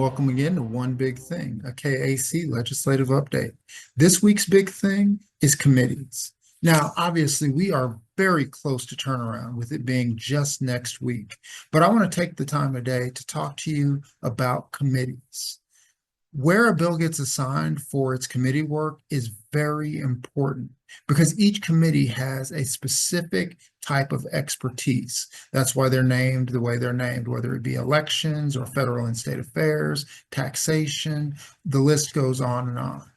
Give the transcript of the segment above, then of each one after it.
welcome again to One Big Thing, a KAC legislative update. This week's big thing is committees. Now, obviously, we are very close to turnaround with it being just next week, but I want to take the time today to talk to you about committees. Where a bill gets assigned for its committee work is very important because each committee has a specific type of expertise. That's why they're named the way they're named, whether it be elections or federal and state affairs, taxation, the list goes on and on.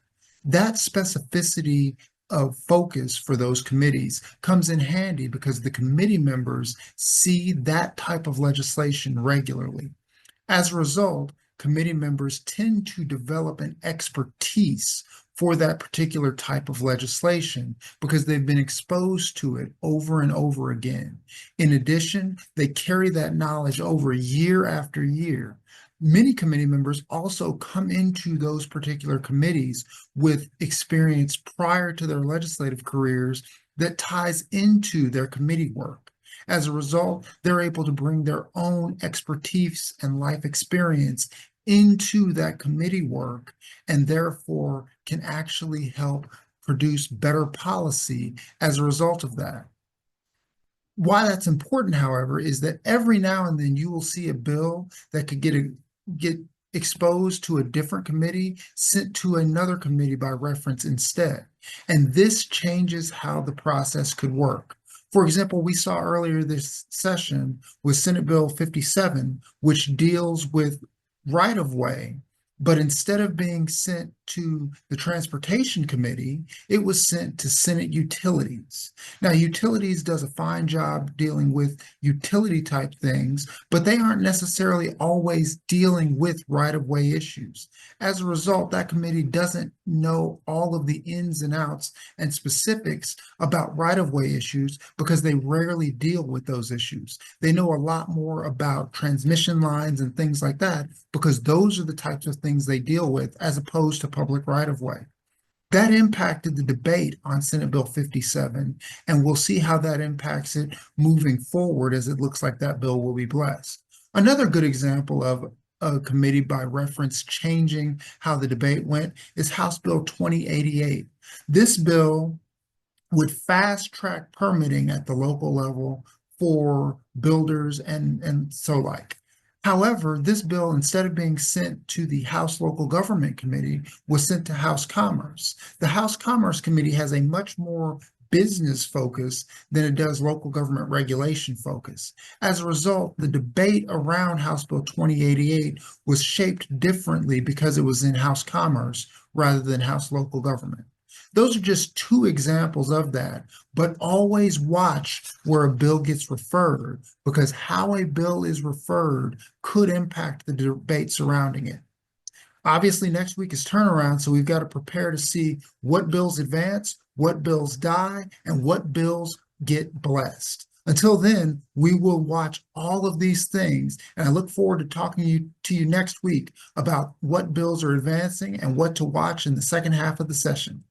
That specificity of focus for those committees comes in handy because the committee members see that type of legislation regularly. As a result, committee members tend to develop an expertise for that particular type of legislation because they've been exposed to it over and over again. In addition, they carry that knowledge over year after year. Many committee members also come into those particular committees with experience prior to their legislative careers that ties into their committee work. As a result, they're able to bring their own expertise and life experience into that committee work and therefore can actually help produce better policy as a result of that. Why that's important, however, is that every now and then you will see a bill that could get exposed to a different committee, sent to another committee by reference instead. And this changes how the process could work. For example, we saw earlier this session with Senate Bill 57, which deals with right-of-way, but instead of being sent to the Transportation Committee, it was sent to Senate Utilities. Now, Utilities does a fine job dealing with utility type things, but they aren't necessarily always dealing with right-of-way issues. As a result, that committee doesn't know all of the ins and outs and specifics about right-of-way issues because they rarely deal with those issues. They know a lot more about transmission lines and things like that because those are the types of things they deal with as opposed to public right-of-way. That impacted the debate on Senate Bill 57, and we'll see how that impacts it moving forward as it looks like that bill will be blessed. Another good example of a committee by reference changing how the debate went is House Bill 2088. This bill would fast track permitting at the local level for builders and so like. However, this bill, instead of being sent to the House Local Government Committee, was sent to House Commerce. The House Commerce Committee has a much more business focus than it does local government regulation focus. As a result, the debate around House Bill 2088 was shaped differently because it was in House Commerce rather than House Local Government. Those are just two examples of that, but always watch where a bill gets referred because how a bill is referred could impact the debate surrounding it. Obviously, next week is turnaround, so we've got to prepare to see what bills advance, what bills die, and what bills get blessed. Until then, we will watch all of these things, and I look forward to talking to you next week about what bills are advancing and what to watch in the second half of the session.